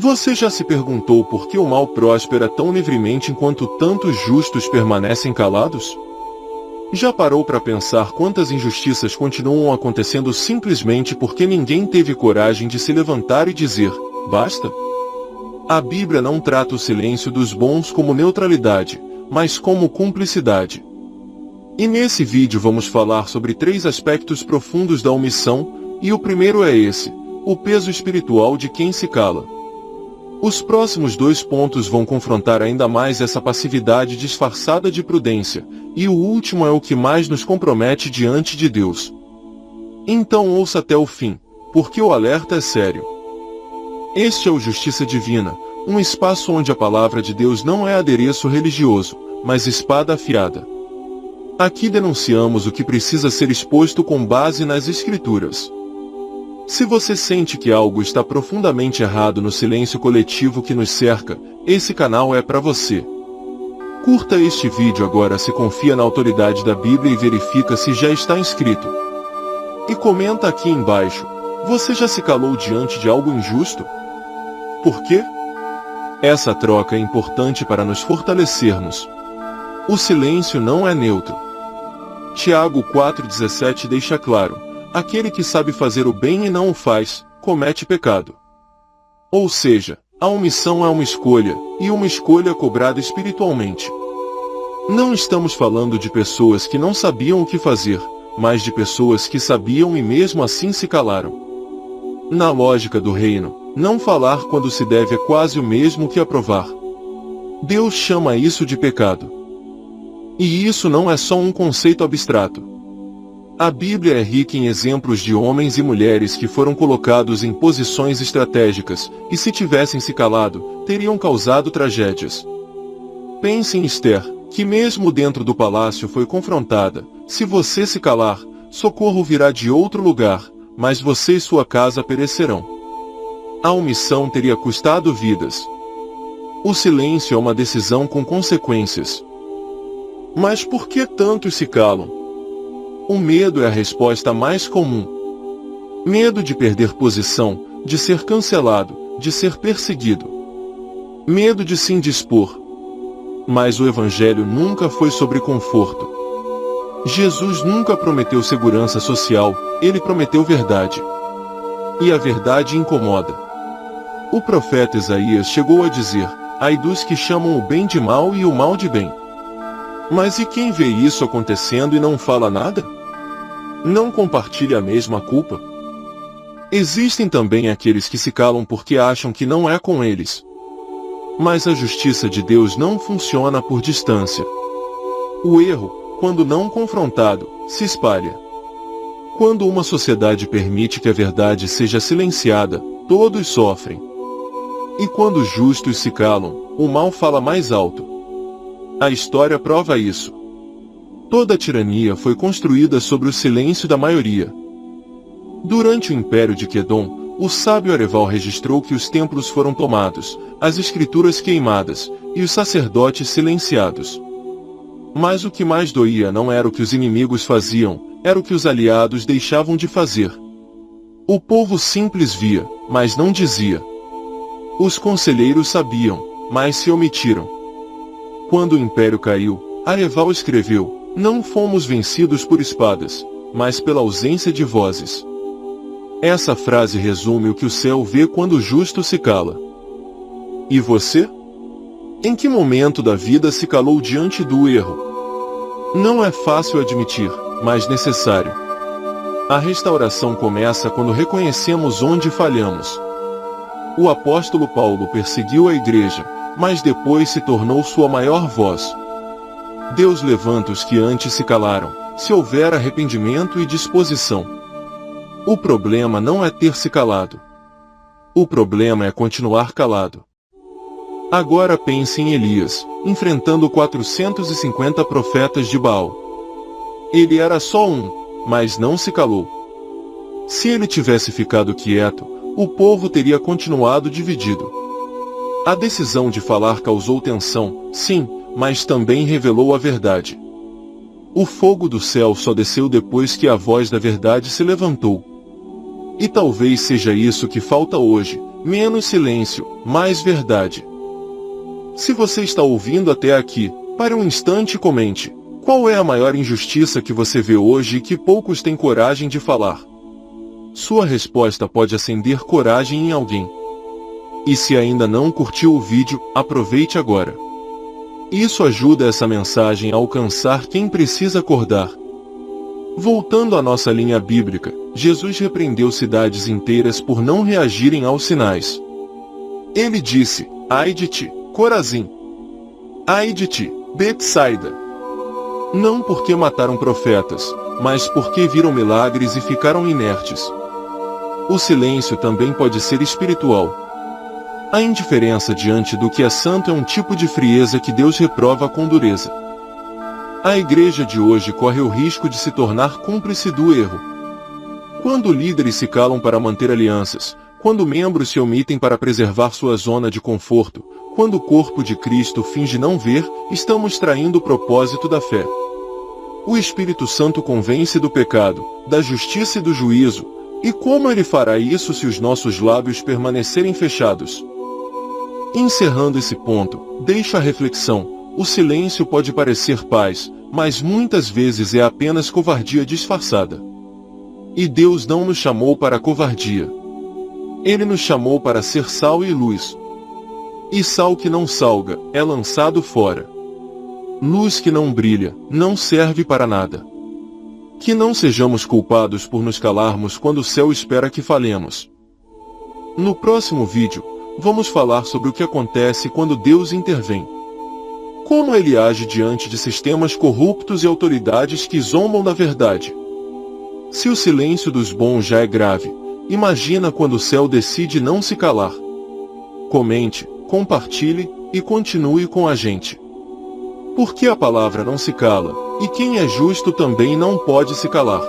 Você já se perguntou por que o mal prospera tão livremente enquanto tantos justos permanecem calados? Já parou para pensar quantas injustiças continuam acontecendo simplesmente porque ninguém teve coragem de se levantar e dizer, basta? A Bíblia não trata o silêncio dos bons como neutralidade, mas como cumplicidade. E nesse vídeo vamos falar sobre 3 aspectos profundos da omissão, e o primeiro é esse, o peso espiritual de quem se cala. Os próximos 2 pontos vão confrontar ainda mais essa passividade disfarçada de prudência, e o último é o que mais nos compromete diante de Deus. Então ouça até o fim, porque o alerta é sério. Este é o Justiça Divina, um espaço onde a palavra de Deus não é adereço religioso, mas espada afiada. Aqui denunciamos o que precisa ser exposto com base nas Escrituras. Se você sente que algo está profundamente errado no silêncio coletivo que nos cerca, esse canal é para você. Curta este vídeo agora se confia na autoridade da Bíblia e verifica se já está inscrito. E comenta aqui embaixo, você já se calou diante de algo injusto? Por quê? Essa troca é importante para nos fortalecermos. O silêncio não é neutro. Tiago 4,17 deixa claro, aquele que sabe fazer o bem e não o faz, comete pecado. Ou seja, a omissão é uma escolha, e uma escolha cobrada espiritualmente. Não estamos falando de pessoas que não sabiam o que fazer, mas de pessoas que sabiam e mesmo assim se calaram. Na lógica do reino, não falar quando se deve é quase o mesmo que aprovar. Deus chama isso de pecado. E isso não é só um conceito abstrato. A Bíblia é rica em exemplos de homens e mulheres que foram colocados em posições estratégicas, e se tivessem se calado, teriam causado tragédias. Pense em Esther, que mesmo dentro do palácio foi confrontada, se você se calar, socorro virá de outro lugar, mas você e sua casa perecerão. A omissão teria custado vidas. O silêncio é uma decisão com consequências. Mas por que tantos se calam? O medo é a resposta mais comum. Medo de perder posição, de ser cancelado, de ser perseguido. Medo de se indispor. Mas o Evangelho nunca foi sobre conforto. Jesus nunca prometeu segurança social, ele prometeu verdade. E a verdade incomoda. O profeta Isaías chegou a dizer, ai dos que chamam o bem de mal e o mal de bem. Mas e quem vê isso acontecendo e não fala nada? Não compartilha a mesma culpa? Existem também aqueles que se calam porque acham que não é com eles. Mas a justiça de Deus não funciona por distância. O erro, quando não confrontado, se espalha. Quando uma sociedade permite que a verdade seja silenciada, todos sofrem. E quando os justos se calam, o mal fala mais alto. A história prova isso. Toda tirania foi construída sobre o silêncio da maioria. Durante o Império de Quedom, o sábio Areval registrou que os templos foram tomados, as escrituras queimadas, e os sacerdotes silenciados. Mas o que mais doía não era o que os inimigos faziam, era o que os aliados deixavam de fazer. O povo simples via, mas não dizia. Os conselheiros sabiam, mas se omitiram. Quando o império caiu, Areval escreveu, não fomos vencidos por espadas, mas pela ausência de vozes. Essa frase resume o que o céu vê quando o justo se cala. E você? Em que momento da vida se calou diante do erro? Não é fácil admitir, mas necessário. A restauração começa quando reconhecemos onde falhamos. O apóstolo Paulo perseguiu a igreja, mas depois se tornou sua maior voz. Deus levanta os que antes se calaram, se houver arrependimento e disposição. O problema não é ter se calado. O problema é continuar calado. Agora pense em Elias, enfrentando 450 profetas de Baal. Ele era só um, mas não se calou. Se ele tivesse ficado quieto, o povo teria continuado dividido. A decisão de falar causou tensão, sim, mas também revelou a verdade. O fogo do céu só desceu depois que a voz da verdade se levantou. E talvez seja isso que falta hoje, Menos silêncio, mais verdade. Se você está ouvindo até aqui, pare um instante e comente. Qual é a maior injustiça que você vê hoje e que poucos têm coragem de falar? Sua resposta pode acender coragem em alguém. E se ainda não curtiu o vídeo, aproveite agora. Isso ajuda essa mensagem a alcançar quem precisa acordar. Voltando à nossa linha bíblica, Jesus repreendeu cidades inteiras por não reagirem aos sinais. Ele disse: ai de ti, Corazim! Ai de ti, Betsaida! Não porque mataram profetas, mas porque viram milagres e ficaram inertes. O silêncio também pode ser espiritual. A indiferença diante do que é santo é um tipo de frieza que Deus reprova com dureza. A igreja de hoje corre o risco de se tornar cúmplice do erro. Quando líderes se calam para manter alianças, quando membros se omitem para preservar sua zona de conforto, quando o corpo de Cristo finge não ver, estamos traindo o propósito da fé. O Espírito Santo convence do pecado, da justiça e do juízo, e como ele fará isso se os nossos lábios permanecerem fechados? Encerrando esse ponto, deixo a reflexão: o silêncio pode parecer paz, mas muitas vezes é apenas covardia disfarçada. E Deus não nos chamou para a covardia. Ele nos chamou para ser sal e luz. E sal que não salga, é lançado fora. Luz que não brilha, não serve para nada. Que não sejamos culpados por nos calarmos quando o céu espera que falemos. No próximo vídeo, vamos falar sobre o que acontece quando Deus intervém. Como ele age diante de sistemas corruptos e autoridades que zombam da verdade. Se o silêncio dos bons já é grave, imagina quando o céu decide não se calar. Comente, compartilhe e continue com a gente. Porque a palavra não se cala, e quem é justo também não pode se calar.